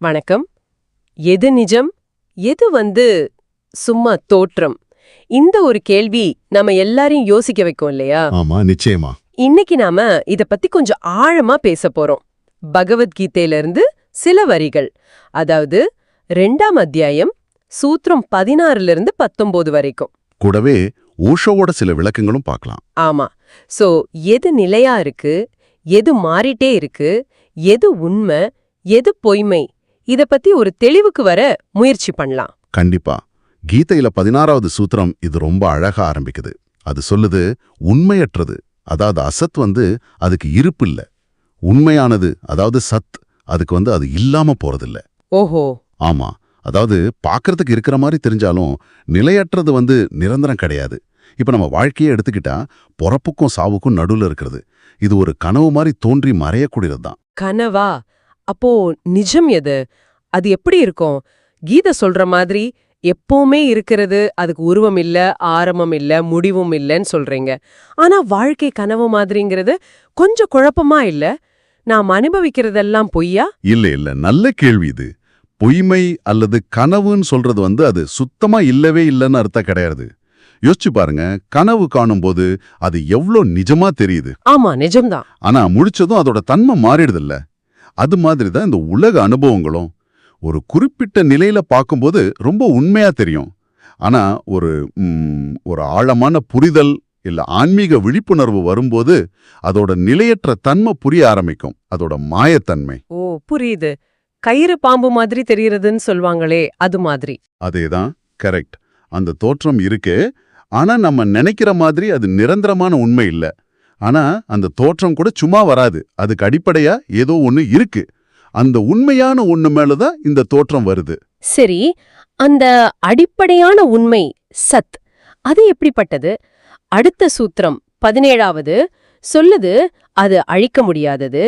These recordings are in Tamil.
வணக்கம். எது நிஜம், எது சும்மா தோற்றம்? இந்த ஒரு கேள்வி நம்ம எல்லாரையும் யோசிக்க வைக்கும் இல்லையா? ஆமா, நிச்சயமா. இன்னைக்கு நாம இத பத்தி கொஞ்சம் ஆழமா பேசப் போறோம். பகவத்கீதையில இருந்து சில வரிகள், அதாவது 2ஆம் அத்தியாயம் சூத்திரம் 16ல இருந்து 19 வரைக்கும். கூடவே ஓஷோவோட சில விளக்கங்களும் பார்க்கலாம். ஆமா. சோ எது நிலையா இருக்கு, எது மாறிட்டே இருக்கு, எது உண்மை, எது பொய்மை, இத பத்தி ஒரு தெளிவுக்கு வர முயற்சி பண்ணலாம். கண்டிப்பா. கீதையில 16வது சூத்திரம் இது ரொம்ப அழகா ஆரம்பிக்குது. அது சொல்லுது, உண்மையற்றது, அதாவது அசத் அதுக்கு இருப்பு இல்ல. உண்மையானது, அதாவது சத், அதுக்கு அது இல்லாம போறதில்ல. ஓஹோ. ஆமா. அதாவது பார்க்கறதுக்கு இருக்கிற மாதிரி தெரிஞ்சாலும் நிலையற்றது நிரந்தரம் கிடையாது. இப்ப நம்ம வாழ்க்கையை எடுத்துக்கிட்டா பொறப்புக்கும் சாவுக்கும் நடுவுல இருக்கிறது. இது ஒரு கனவு மாதிரி தோன்றி மறையக்கூடியதுதான். கனவா? அப்போ நிஜம் எது? அது எப்படி இருக்கும்? கீதை சொல்ற மாதிரி எப்பவுமே இருக்கிறது, அதுக்கு உருவம் இல்ல, ஆரம்பம் இல்ல, முடிவும் இல்லன்னு சொல்றீங்க. ஆனா வாழ்க்கை கனவு மாதிரிங்கிறது கொஞ்சம் குழப்பமா இல்ல? நாம் அனுபவிக்கிறதெல்லாம் பொய்யா? இல்ல, நல்ல கேள்வி இது. பொய்மை அல்லது கனவுன்னு சொல்றது அது சுத்தமா இல்லவே இல்லைன்னு அர்த்தம் கிடையாது. யோசிச்சு பாருங்க, கனவு காணும்போது அது எவ்வளோ நிஜமா தெரியுது. ஆமா, நிஜம்தான். ஆனா முழிச்சதும் அதோட தன்மை மாறிடுதில்ல. அது மாதிரி தான் இந்த உலக அனுபவங்களும். ஒரு குறிப்பிட்ட நிலையில பார்க்கும்போது ரொம்ப உண்மையா தெரியும். ஆனா ஒரு ஆழமான புரிதல் இல்ல ஆன்மீக விழிப்புணர்வு வரும்போது அதோட நிலையற்ற தன்மை புரிய ஆரம்பிக்கும். அதோட மாயத்தன்மை. ஓ, புரியுது. கயிறு பாம்பு மாதிரி தெரியறதுன்னு சொல்வாங்களே, அது மாதிரி. அதேதான், கரெக்ட். அந்த தோற்றம் இருக்கு. ஆனா நம்ம நினைக்கிற மாதிரி அது நிரந்தரமான உண்மை இல்ல. ஆனா அந்த தோற்றம் கூட சும்மா வராது. அதுக்கு அடிப்படையா ஏதோ ஒண்ணு இருக்கு. அந்த உண்மையான ஒண்ணு மேலதான் இந்த தோற்றம் வருது. சரி, அந்த அடிப்படையான உண்மை சத், அது எப்படிப்பட்டது? அடுத்த சூத்திரம் 17வது சொல்லுது, அது அழிக்க முடியாதது,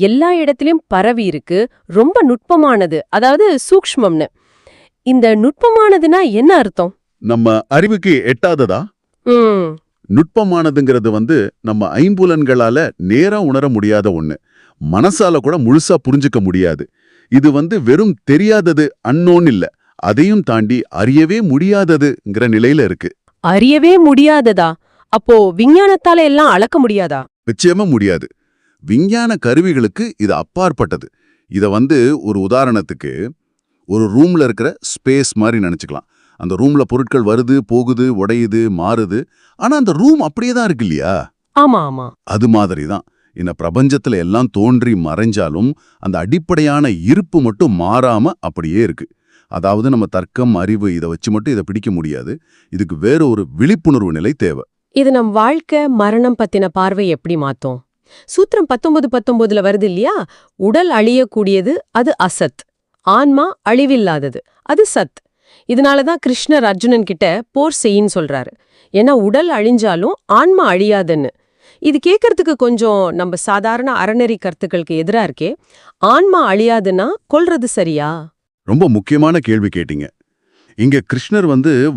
எல்லா இடத்திலும் பரவி இருக்கு, ரொம்ப நுட்பமானது, அதாவது சூக்ஷ்மம்னு. இந்த நுட்பமானதுன்னா என்ன அர்த்தம்? நம்ம அறிவுக்கு எட்டாததா? நுட்பமானதுங்கிறது நம்ம ஐம்புலன்களால நேரா உணர முடியாத ஒண்ணு. மனசால கூட முழுசா புரிஞ்சுக்க முடியாது. இது வெறும் தெரியாதது, அன்னோன் இல்ல. அதையும் தாண்டி அறியவே முடியாததுங்கிற நிலையில இருக்கு. அறியவே முடியாததா? அப்போ விஞ்ஞானத்தால எல்லாம் அளக்க முடியாதா? நிச்சயமா முடியாது. விஞ்ஞான கருவிகளுக்கு இது அப்பாற்பட்டது. இத ஒரு உதாரணத்துக்கு ஒரு ரூம்ல இருக்கிற ஸ்பேஸ் மாதிரி நினைச்சுக்கலாம். அந்த ரூம்ல பொருட்கள் வருது, போகுது, உடையுது, மாறுது. ஆனா அந்த ரூம் அப்படியே தான் இருக்கு இல்லையா? ஆமா ஆமா. அது மாதிரி தான் இந்த பிரபஞ்சத்துல எல்லாம் தோன்றி மறைஞ்சாலும் அந்த அடிப்படையான இருப்பு மட்டும் மாறாம அப்படியே இருக்கு. அதாவது நம்ம தர்க்கம், அறிவு இதை வச்சு மட்டும் இதை பிடிக்க முடியாது. இதுக்கு வேற ஒரு விழிப்புணர்வு நிலை தேவை. இது நம் வாழ்க்கை மரணம் பத்தின பார்வை எப்படி மாத்தோம்? சூத்திரம் 19 வருது இல்லையா? உடல் அழியக்கூடியது அது அசத், ஆன்மா அழிவில்லாதது அது சத். இதனாலதான் கிருஷ்ணர் அர்ஜுனன் கிட்ட போர் செய்யின்னு சொல்றாரு. ஏன்னா உடல் அழிஞ்சாலும் ஆன்மா அழியாதுன்னு. இது கேட்கறதுக்கு கொஞ்சம் நம்ம சாதாரண அறநெறி கருத்துக்களுக்கு எதிரா இருக்கே. ஆன்மா அழியாதுன்னா கொல்றது சரியா? ரொம்ப முக்கியமான கேள்வி கேட்டீங்க. இங்க கிருஷ்ணர்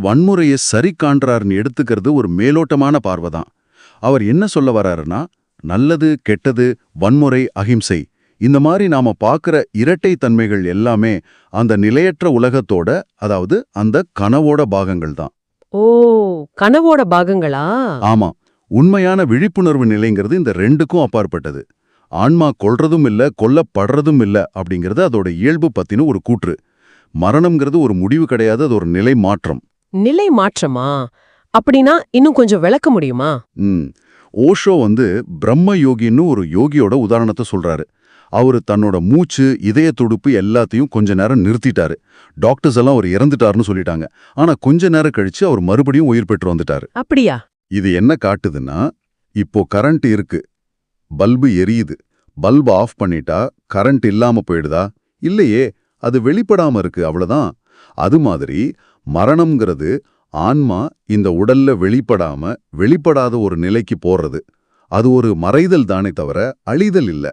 வன்முறையை சரி காண்றாருன்னு எடுத்துக்கிறது ஒரு மேலோட்டமான பார்வைதான். அவர் என்ன சொல்ல வர்றாருன்னா, நல்லது, கெட்டது, வன்முறை, அகிம்சை, இந்த மாதிரி நாம பார்க்கிற இரட்டை தன்மைகள் எல்லாமே அந்த நிலையற்ற உலகத்தோட, அதாவது அந்த கனவோட பாகங்கள் தான். ஓ, கனவோட பாகங்களா? ஆமா. உண்மையான விழிப்புணர்வு நிலைங்கிறது இந்த ரெண்டுக்கும் அப்பாற்பட்டது. ஆன்மா கொல்றதும் இல்ல, கொல்லப்படுறதும் இல்ல அப்படிங்கிறது அதோட இயல்பு பத்தின ஒரு கூற்று. மரணம்ங்கிறது ஒரு முடிவு கிடையாது, அது ஒரு நிலை மாற்றம். நிலை மாற்றமா? அப்படின்னா இன்னும் கொஞ்சம் விளக்க முடியுமா? ஓஷோ பிரம்ம யோகின்னு ஒரு யோகியோட உதாரணத்தை சொல்றாரு. அவரு தன்னோட மூச்சு, இதய துடுப்பு எல்லாத்தையும் கொஞ்ச நேரம் நிறுத்திட்டாரு. டாக்டர்ஸ் எல்லாம் அவர் இறந்துட்டாருன்னு சொல்லிட்டாங்க. ஆனா கொஞ்ச நேரம் கழிச்சு அவர் மறுபடியும் உயிர் பெற்று வந்துட்டாரு. அப்படியா? இது என்ன காட்டுதுன்னா, இப்போ கரண்ட் இருக்கு, பல்பு எரியுது. பல்பு ஆஃப் பண்ணிட்டா கரண்ட் இல்லாம போயிடுதா? இல்லையே, அது வெளிப்படாம இருக்கு, அவ்வளவுதான். அது மாதிரி மரணம்ங்கிறது ஆன்மா இந்த உடல்ல வெளிப்படாத ஒரு நிலைக்கு போறது. அது ஒரு மறைதல் தானே தவிர அழிதல் இல்ல.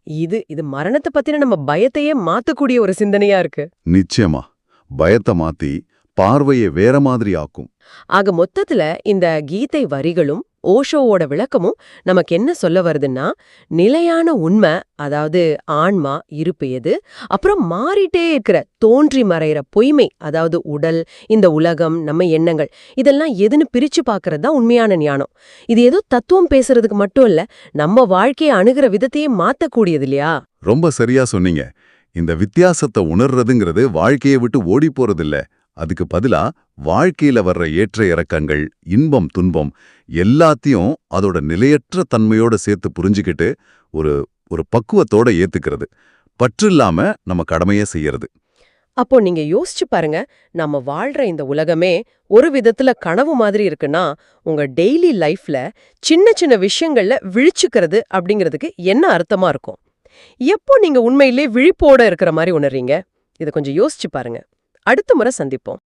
இது மரணத்தை பத்தின நம்ம பயத்தையே மாத்தக்கூடிய ஒரு சிந்தனையா இருக்கு. நிச்சயமா. பயத்தை மாத்தி பார்வையை வேற மாதிரி ஆக்கும். ஆக மொத்தத்துல இந்த கீதை வரிகளும் ஓஷோவோட விளக்கமும் நமக்கு என்ன சொல்ல வருதுன்னா, நிலையான உண்மை, அதாவது ஆன்மா இருப்பு எது, அப்புறம் மாறிட்டே இருக்கிற தோன்றி மறையிற பொய்மை, அதாவது உடல், இந்த உலகம், நம்ம எண்ணங்கள், இதெல்லாம் எதுன்னு பிரிச்சு பார்க்கறது தான் உண்மையான ஞானம். இது ஏதோ தத்துவம் பேசுறதுக்கு மட்டும் இல்ல, நம்ம வாழ்க்கையை அணுகிற விதத்தையே மாத்தக்கூடியது இல்லையா? ரொம்ப சரியா சொன்னீங்க. இந்த வித்தியாசத்தை உணர்றதுங்கிறது வாழ்க்கையை விட்டு ஓடி போறதில்ல. அதுக்கு பதிலா வாழ்க்கையில வர்ற ஏற்ற இறக்கங்கள், இன்பம் துன்பம் எல்லாத்தையும் அதோட நிலையற்ற தன்மையோட சேர்த்து புரிஞ்சுக்கிட்டு ஒரு பக்குவத்தோட ஏத்துக்கிறது. பற்றில்லாம நம்ம கடமையை செய்யறது. அப்போ நீங்க யோசிச்சு பாருங்க, நம்ம வாழ்ற இந்த உலகமே ஒரு விதத்துல கனவு மாதிரி இருக்குன்னா, உங்க டெய்லி லைஃப்ல சின்ன சின்ன விஷயங்கள்ல விழிச்சுக்கிறது அப்படிங்கிறதுக்கு என்ன அர்த்தமா இருக்கும்? எப்போ நீங்க உண்மையிலே விழிப்போட இருக்கிற மாதிரி உணர்றீங்க? இதை கொஞ்சம் யோசிச்சு பாருங்க. அடுத்த முறை சந்திப்போம்.